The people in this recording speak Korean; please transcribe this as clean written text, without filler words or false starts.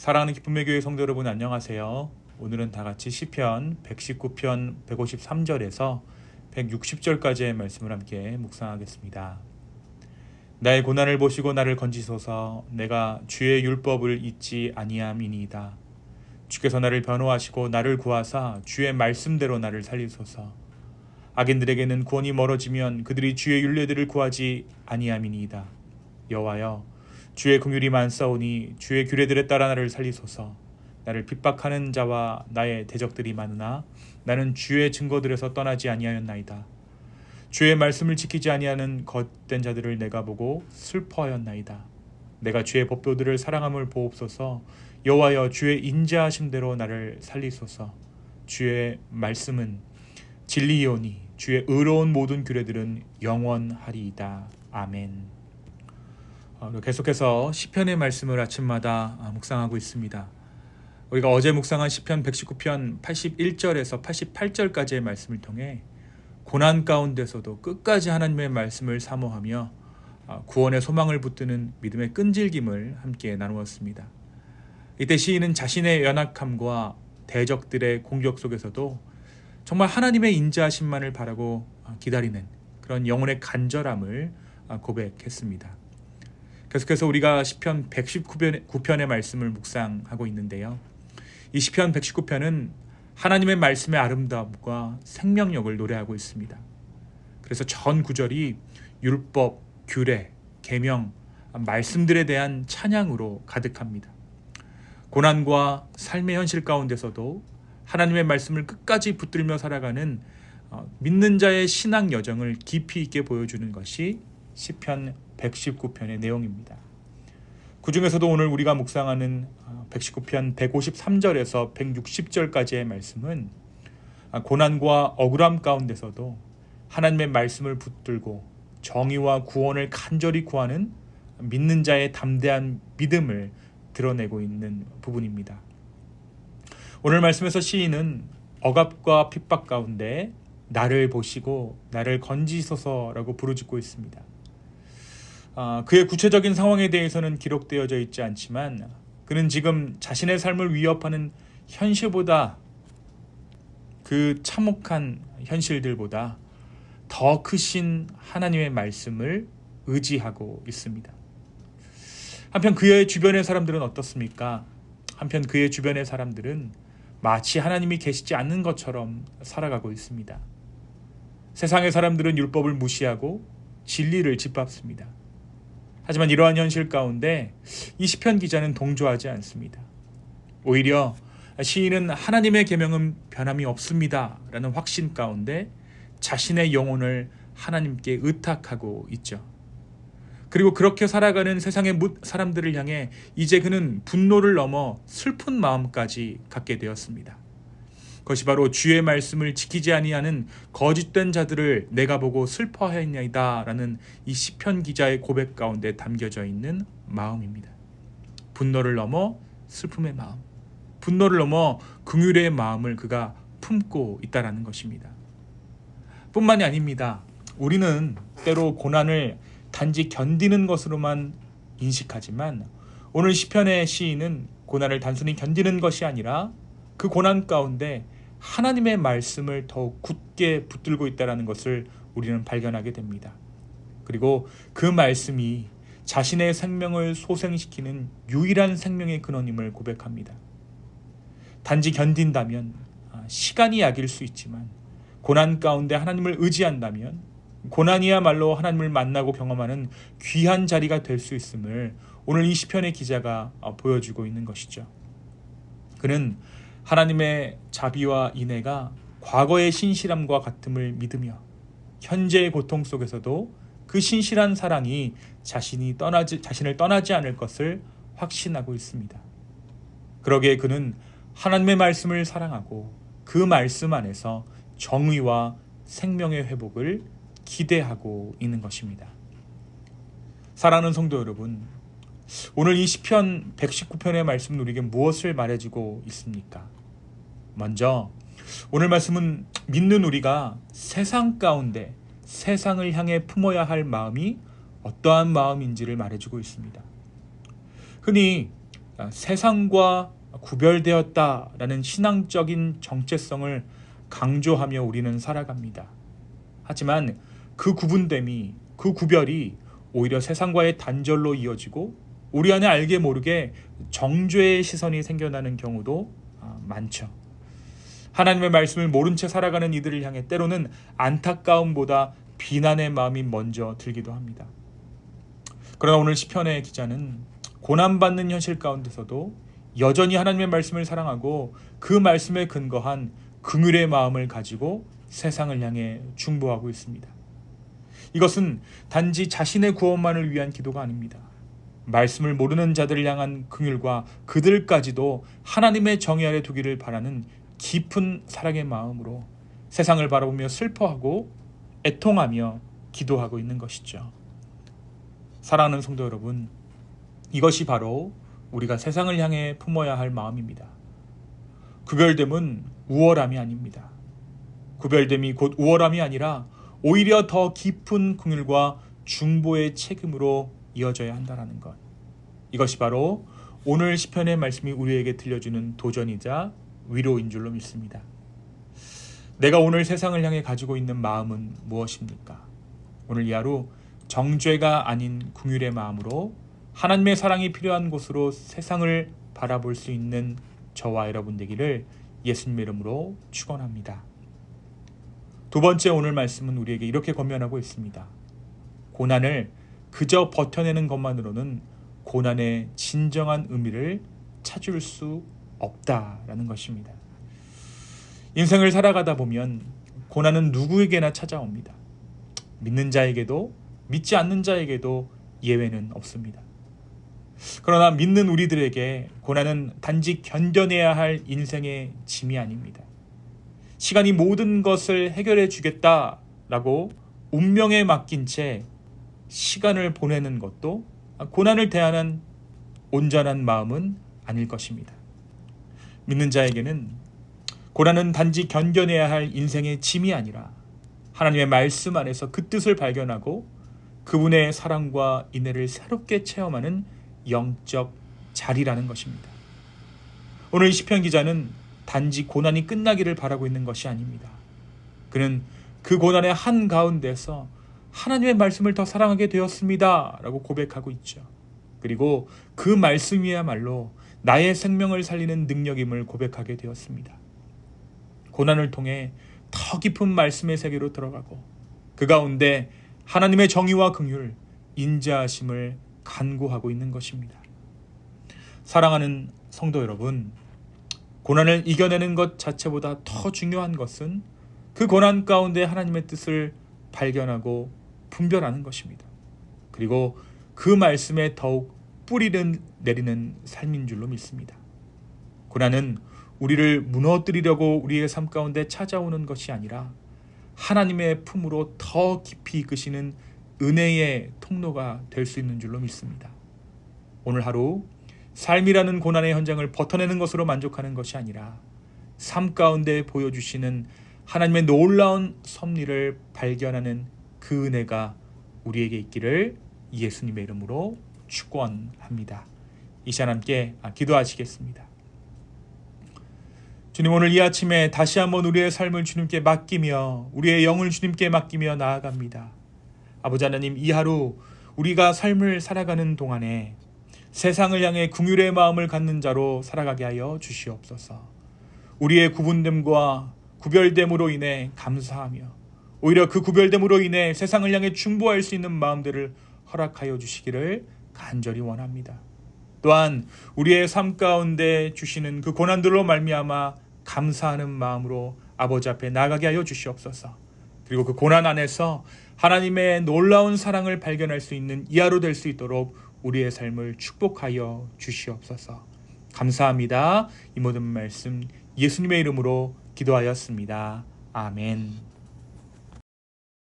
사랑하는 기쁨의 교회 성도 여러분, 안녕하세요. 오늘은 다 같이 시편 119편 153절에서 160절까지의 말씀을 함께 묵상하겠습니다. 나의 고난을 보시고 나를 건지소서. 내가 주의 율법을 잊지 아니함이니이다. 주께서 나를 변호하시고 나를 구하사 주의 말씀대로 나를 살리소서. 악인들에게는 구원이 멀어지면 그들이 주의 율례들을 구하지 아니함이니이다. 여호와여, 주의 긍휼이 많사오니 주의 규례들에 따라 나를 살리소서. 나를 핍박하는 자와 나의 대적들이 많으나 나는 주의 증거들에서 떠나지 아니하였나이다. 주의 말씀을 지키지 아니하는 겉된 자들을 내가 보고 슬퍼하였나이다. 내가 주의 법도들을 사랑함을 보옵소서. 여호와여, 주의 인자하심대로 나를 살리소서. 주의 말씀은 진리이오니 주의 의로운 모든 규례들은 영원하리이다. 아멘. 계속해서 시편의 말씀을 아침마다 묵상하고 있습니다. 우리가 어제 묵상한 시편 119편 81절에서 88절까지의 말씀을 통해 고난 가운데서도 끝까지 하나님의 말씀을 사모하며 구원의 소망을 붙드는 믿음의 끈질김을 함께 나누었습니다. 이때 시인은 자신의 연약함과 대적들의 공격 속에서도 정말 하나님의 인자하심만을 바라고 기다리는 그런 영혼의 간절함을 고백했습니다. 계속해서 우리가 시편 119편의 말씀을 묵상하고 있는데요. 이 시편 119편은 하나님의 말씀의 아름다움과 생명력을 노래하고 있습니다. 그래서 전 구절이 율법, 규례, 계명, 말씀들에 대한 찬양으로 가득합니다. 고난과 삶의 현실 가운데서도 하나님의 말씀을 끝까지 붙들며 살아가는 믿는 자의 신앙 여정을 깊이 있게 보여주는 것이 시편 119편의 내용입니다. 그 중에서도 오늘 우리가 묵상하는 119편 153절에서 160절까지의 말씀은 고난과 억울함 가운데서도 하나님의 말씀을 붙들고 정의와 구원을 간절히 구하는 믿는 자의 담대한 믿음을 드러내고 있는 부분입니다. 오늘 말씀에서 시인은 억압과 핍박 가운데 나를 보시고 나를 건지소서라고 부르짖고 있습니다. 그의 구체적인 상황에 대해서는 기록되어져 있지 않지만 그는 지금 자신의 삶을 위협하는 현실보다, 그 참혹한 현실들보다 더 크신 하나님의 말씀을 의지하고 있습니다. 한편 그의 주변의 사람들은 어떻습니까? 한편 그의 주변의 사람들은 마치 하나님이 계시지 않는 것처럼 살아가고 있습니다. 세상의 사람들은 율법을 무시하고 진리를 짓밟습니다. 하지만 이러한 현실 가운데 이 시편 기자는 동조하지 않습니다. 오히려 시인은 하나님의 계명은 변함이 없습니다 라는 확신 가운데 자신의 영혼을 하나님께 의탁하고 있죠. 그리고 그렇게 살아가는 세상의 사람들을 향해 이제 그는 분노를 넘어 슬픈 마음까지 갖게 되었습니다. 그것이 바로 주의 말씀을 지키지 아니하는 거짓된 자들을 내가 보고 슬퍼하였나이다 라는 이 시편 기자의 고백 가운데 담겨져 있는 마음입니다. 분노를 넘어 슬픔의 마음, 분노를 넘어 긍휼의 마음을 그가 품고 있다라는 것입니다. 뿐만이 아닙니다. 우리는 때로 고난을 단지 견디는 것으로만 인식하지만 오늘 시편의 시인은 고난을 단순히 견디는 것이 아니라 그 고난 가운데 하나님의 말씀을 더욱 굳게 붙들고 있다는 것을 우리는 발견하게 됩니다. 그리고 그 말씀이 자신의 생명을 소생시키는 유일한 생명의 근원임을 고백합니다. 단지 견딘다면 시간이 약일 수 있지만 고난 가운데 하나님을 의지한다면 고난이야말로 하나님을 만나고 경험하는 귀한 자리가 될 수 있음을 오늘 이 시편의 기자가 보여주고 있는 것이죠. 그는 하나님의 자비와 인애가 과거의 신실함과 같음을 믿으며 현재의 고통 속에서도 그 신실한 사랑이 자신을 떠나지 않을 것을 확신하고 있습니다. 그러기에 그는 하나님의 말씀을 사랑하고 그 말씀 안에서 정의와 생명의 회복을 기대하고 있는 것입니다. 사랑하는 성도 여러분, 오늘 이 시편 119편의 말씀은 우리에게 무엇을 말해주고 있습니까? 먼저 오늘 말씀은 믿는 우리가 세상 가운데 세상을 향해 품어야 할 마음이 어떠한 마음인지를 말해주고 있습니다. 흔히 세상과 구별되었다라는 신앙적인 정체성을 강조하며 우리는 살아갑니다. 하지만 그 구분됨이, 그 구별이 오히려 세상과의 단절로 이어지고 우리 안에 알게 모르게 정죄의 시선이 생겨나는 경우도 많죠. 하나님의 말씀을 모른 채 살아가는 이들을 향해 때로는 안타까움보다 비난의 마음이 먼저 들기도 합니다. 그러나 오늘 시편의 기자는 고난받는 현실 가운데서도 여전히 하나님의 말씀을 사랑하고 그 말씀에 근거한 긍휼의 마음을 가지고 세상을 향해 중보하고 있습니다. 이것은 단지 자신의 구원만을 위한 기도가 아닙니다. 말씀을 모르는 자들을 향한 긍휼과 그들까지도 하나님의 정의 아래 두기를 바라는 깊은 사랑의 마음으로 세상을 바라보며 슬퍼하고 애통하며 기도하고 있는 것이죠. 사랑하는 성도 여러분, 이것이 바로 우리가 세상을 향해 품어야 할 마음입니다. 구별됨은 우월함이 아닙니다. 구별됨이 곧 우월함이 아니라 오히려 더 깊은 긍휼과 중보의 책임으로 이어져야 한다는 것. 이것이 바로 오늘 시편의 말씀이 우리에게 들려주는 도전이자 위로인 줄로 믿습니다. 내가 오늘 세상을 향해 가지고 있는 마음은 무엇입니까? 오늘 이 하루 정죄가 아닌 긍휼의 마음으로 하나님의 사랑이 필요한 곳으로 세상을 바라볼 수 있는 저와 여러분 되기를 예수님의 이름으로 축원합니다. 두 번째 오늘 말씀은 우리에게 이렇게 권면하고 있습니다. 고난을 그저 버텨내는 것만으로는 고난의 진정한 의미를 찾을 수 없다라는 것입니다. 인생을 살아가다 보면 고난은 누구에게나 찾아옵니다. 믿는 자에게도 믿지 않는 자에게도 예외는 없습니다. 그러나 믿는 우리들에게 고난은 단지 견뎌내야 할 인생의 짐이 아닙니다. 시간이 모든 것을 해결해 주겠다라고 운명에 맡긴 채 시간을 보내는 것도 고난을 대하는 온전한 마음은 아닐 것입니다. 믿는 자에게는 고난은 단지 견뎌내야 할 인생의 짐이 아니라 하나님의 말씀 안에서 그 뜻을 발견하고 그분의 사랑과 인애를 새롭게 체험하는 영적 자리라는 것입니다. 오늘 이 시편 기자는 단지 고난이 끝나기를 바라고 있는 것이 아닙니다. 그는 그 고난의 한가운데서 하나님의 말씀을 더 사랑하게 되었습니다 라고 고백하고 있죠. 그리고 그 말씀이야말로 나의 생명을 살리는 능력임을 고백하게 되었습니다. 고난을 통해 더 깊은 말씀의 세계로 들어가고 그 가운데 하나님의 정의와 긍휼, 인자하심을 간구하고 있는 것입니다. 사랑하는 성도 여러분, 고난을 이겨내는 것 자체보다 더 중요한 것은 그 고난 가운데 하나님의 뜻을 발견하고 분별하는 것입니다. 그리고 그 말씀에 더욱 뿌리를 내리는 삶인 줄로 믿습니다. 고난은 우리를 무너뜨리려고 우리의 삶 가운데 찾아오는 것이 아니라 하나님의 품으로 더 깊이 이끄시는 은혜의 통로가 될 수 있는 줄로 믿습니다. 오늘 하루 삶이라는 고난의 현장을 버텨내는 것으로 만족하는 것이 아니라 삶 가운데 보여주시는 하나님의 놀라운 섭리를 발견하는 그 은혜가 우리에게 있기를 예수님의 이름으로 축원합니다. 이 시간 함께 기도하시겠습니다. 주님, 오늘 이 아침에 다시 한번 우리의 삶을 주님께 맡기며 우리의 영을 주님께 맡기며 나아갑니다. 아버지 하나님, 이 하루 우리가 삶을 살아가는 동안에 세상을 향해 긍휼의 마음을 갖는 자로 살아가게 하여 주시옵소서. 우리의 구분됨과 구별됨으로 인해 감사하며 오히려 그 구별됨으로 인해 세상을 향해 중보할 수 있는 마음들을 허락하여 주시기를 간절히 원합니다. 또한 우리의 삶 가운데 주시는 그 고난들로 말미암아 감사하는 마음으로 아버지 앞에 나가게 하여 주시옵소서. 그리고 그 고난 안에서 하나님의 놀라운 사랑을 발견할 수 있는 이 하루 될 수 있도록 우리의 삶을 축복하여 주시옵소서. 감사합니다. 이 모든 말씀 예수님의 이름으로 기도하였습니다. 아멘.